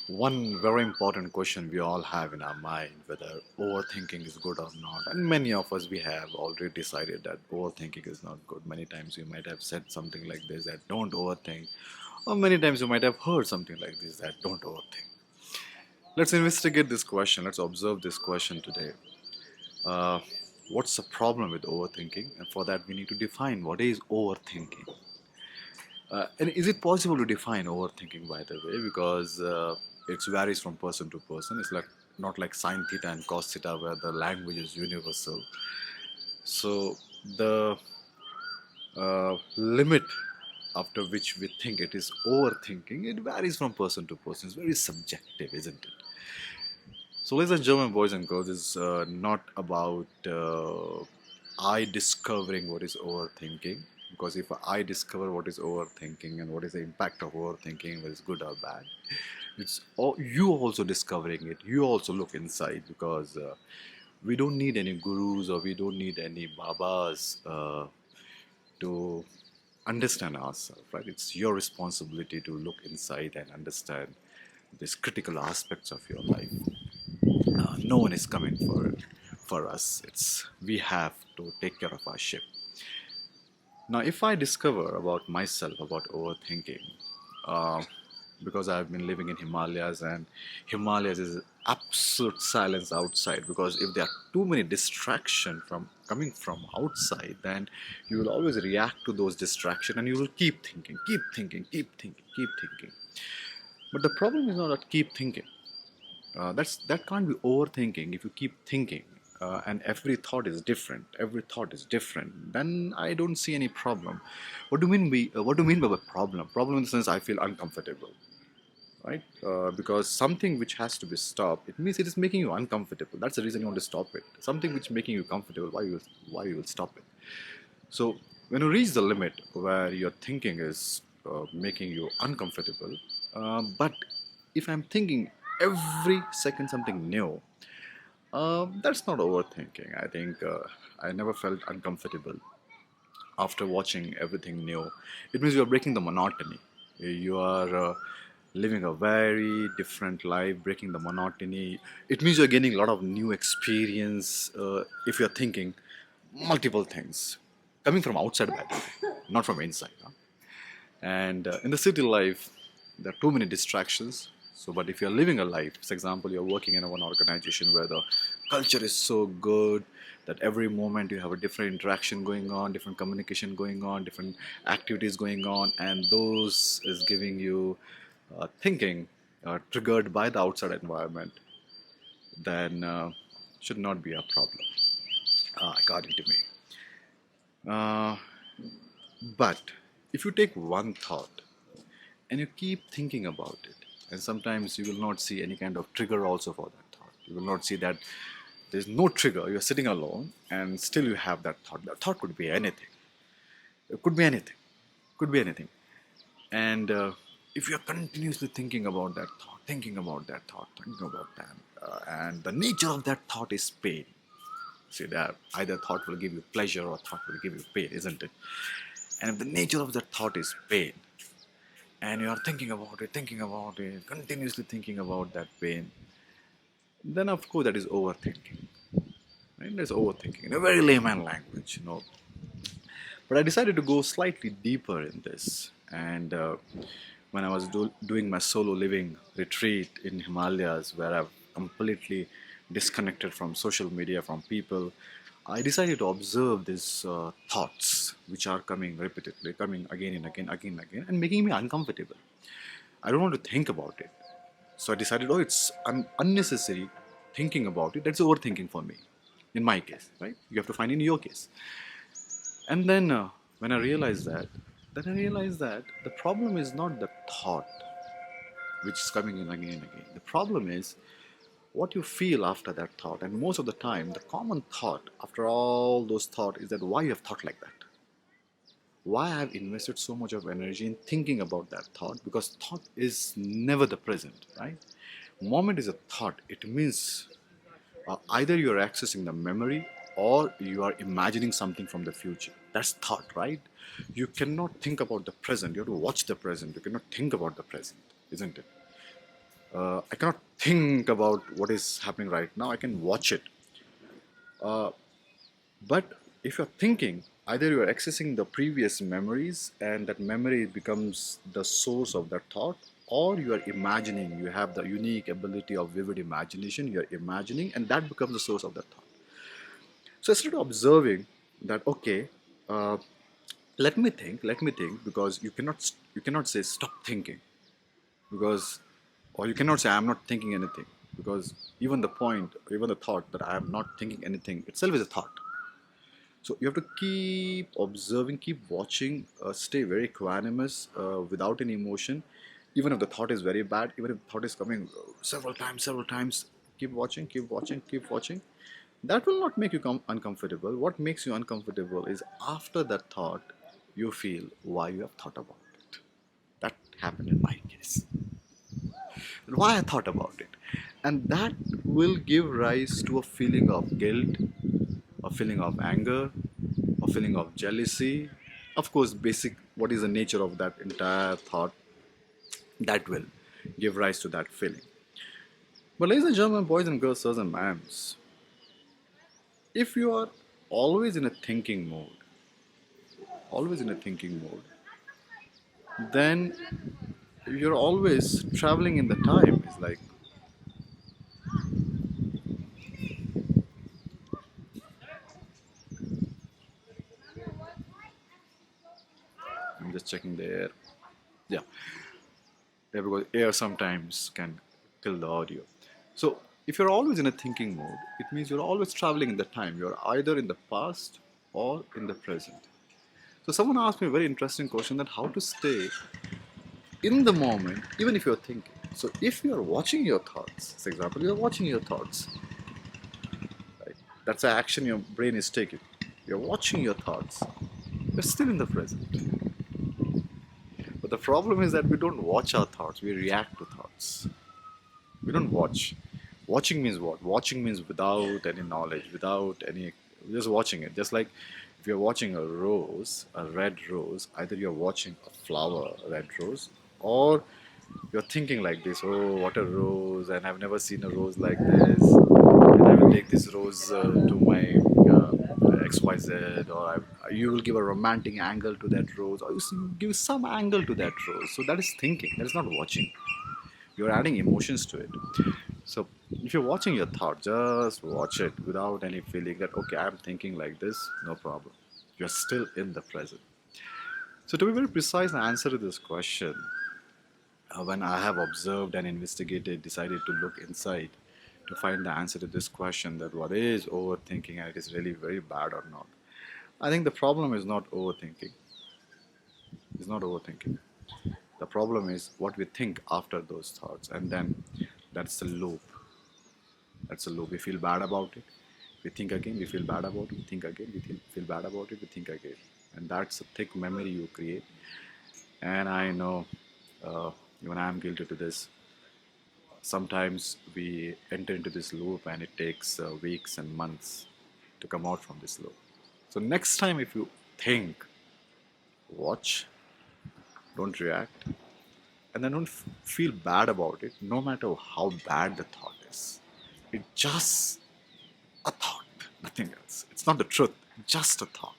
One very important question we all have in our mind, whether overthinking is good or not. And many of us, we have already decided that overthinking is not good. Many times you might have said something like this, that don't overthink. Or many times you might have heard something like this, that don't overthink. Let's investigate this question. Let's observe this question today. Uh, what's the problem with overthinking? And for that, we need to define what is overthinking. And is it possible to define overthinking, by the way? Because it varies from person to person. It's like not like sine theta and cos theta, where the language is universal. So the limit after which we think it is overthinking, it varies from person to person. It's very subjective, isn't it? So, ladies and gentlemen, boys and girls, is not about I discovering what is overthinking. Because if I discover what is overthinking and what is the impact of overthinking, whether it's good or bad, it's you also discovering it. You also look inside, because we don't need any gurus or we don't need any babas to understand ourselves, right? It's your responsibility to look inside and understand these critical aspects of your life. No one is coming for us. It's we have to take care of our ship. Now, if I discover about myself about overthinking, uh, because I've been living in Himalayas, and Himalayas is absolute silence outside. Because if there are too many distractions from coming from outside, then you will always react to those distractions, and you will keep thinking, keep thinking, keep thinking, keep thinking. But the problem is not that keep thinking. That can't be overthinking. If you keep thinking, and every thought is different, then I don't see any problem. What do you mean by a problem? Problem in the sense I feel uncomfortable, right? Because something which has to be stopped, it means it is making you uncomfortable. That's the reason you want to stop it. Something which making you comfortable, why you will stop it? So when you reach the limit where your thinking is making you uncomfortable, but if I'm thinking every second something new, that's not overthinking. I think I never felt uncomfortable after watching everything new. It means you're breaking the monotony. You are living a very different life, breaking the monotony. It means you're gaining a lot of new experience if you're thinking multiple things coming from outside, by the way, not from inside. Huh? And in the city life, there are too many distractions. So, but if you're living a life, for example, you're working in one organization where the culture is so good that every moment you have a different interaction going on, different communication going on, different activities going on, and those is giving you thinking triggered by the outside environment, then should not be a problem, according to me. Uh, but if you take one thought and you keep thinking about it, and sometimes you will not see any kind of trigger also for that thought. You will not see that there's no trigger. You're sitting alone and still you have that thought. That thought could be anything. It could be anything. Could be anything. And if you're continuously thinking about that thought, thinking about that thought, thinking about that, and the nature of that thought is pain. See that either thought will give you pleasure or thought will give you pain, isn't it? And if the nature of that thought is pain, and you are thinking about it, continuously thinking about that pain, then of course that is overthinking. Right? That's overthinking in a very layman language, you know. But I decided to go slightly deeper in this. And when I was doing my solo living retreat in Himalayas, where I've completely disconnected from social media, from people, I decided to observe these thoughts which are coming repeatedly, coming again and again, again and again, and making me uncomfortable. I don't want to think about it. So I decided, oh, it's unnecessary thinking about it. That's overthinking for me, in my case, right? You have to find in your case. And then when I realized that, then I realized that the problem is not the thought which is coming in again and again. The problem is what you feel after that thought. And most of the time, the common thought after all those thoughts is that why you have thought like that. Why I have invested so much of energy in thinking about that thought, because thought is never the present, right? Moment is a thought. It means either you are accessing the memory or you are imagining something from the future. That's thought, right? You cannot think about the present. You have to watch the present. You cannot think about the present, isn't it? I cannot think about what is happening right now. I can watch it. Uh, but if you're thinking, either you're accessing the previous memories and that memory becomes the source of that thought, or you are imagining, you have the unique ability of vivid imagination, you're imagining, and that becomes the source of that thought. So I started observing that, okay, uh, let me think, because you cannot say stop thinking, because, or you cannot say I'm not thinking anything, because even the point, even the thought that I am not thinking anything itself is a thought. So you have to keep observing, keep watching, stay very equanimous, without any emotion. Even if the thought is very bad, even if the thought is coming several times, keep watching, keep watching, keep watching. That will not make you uncomfortable. What makes you uncomfortable is after that thought, you feel why you have thought about it. That happened in my case. Why I thought about it. And that will give rise to a feeling of guilt, a feeling of anger, a feeling of jealousy. Of course, basic, what is the nature of that entire thought, that will give rise to that feeling. But ladies and gentlemen, boys and girls, sirs and ma'ams, if you are always in a thinking mode, always in a thinking mode, then you're always traveling in the time. It's like, I'm just checking the air. Yeah, yeah, because air sometimes can kill the audio. So if you're always in a thinking mode, it means you're always traveling in the time. You're either in the past or in the present. So someone asked me a very interesting question, that how to stay in the moment even if you're thinking. So if you're watching your thoughts, for example, you're watching your thoughts, right? That's the action your brain is taking. You're watching your thoughts. You're still in the present. But the problem is that we don't watch our thoughts, we react to thoughts. We don't watch. Watching means what? Watching means without any knowledge, without any, just watching it. Just like if you're watching a rose, a red rose, either you're watching a flower, a red rose, or you're thinking like this, oh, what a rose, and I've never seen a rose like this, and I will take this rose to my XYZ, or you will give a romantic angle to that rose, or give some angle to that rose. So that is thinking, that is not watching. You're adding emotions to it. So if you're watching your thought, just watch it without any feeling that, okay, I'm thinking like this, no problem. You're still in the present. So to be very precise and answer to this question, when I have observed and investigated, decided to look inside to find the answer to this question, that what is overthinking and it is really very bad or not. I think the problem is not overthinking. It's not overthinking. The problem is what we think after those thoughts, and then that's the loop. That's a loop. We feel bad about it. We think again. We feel bad about it. We think again. Feel bad about it. We think again. And that's a thick memory you create. And I know, uh, even I am guilty to this. Sometimes we enter into this loop, and it takes weeks and months to come out from this loop. So next time, if you think, watch, don't react, and then don't feel bad about it, no matter how bad the thought is. It's just a thought, nothing else. It's not the truth, just a thought.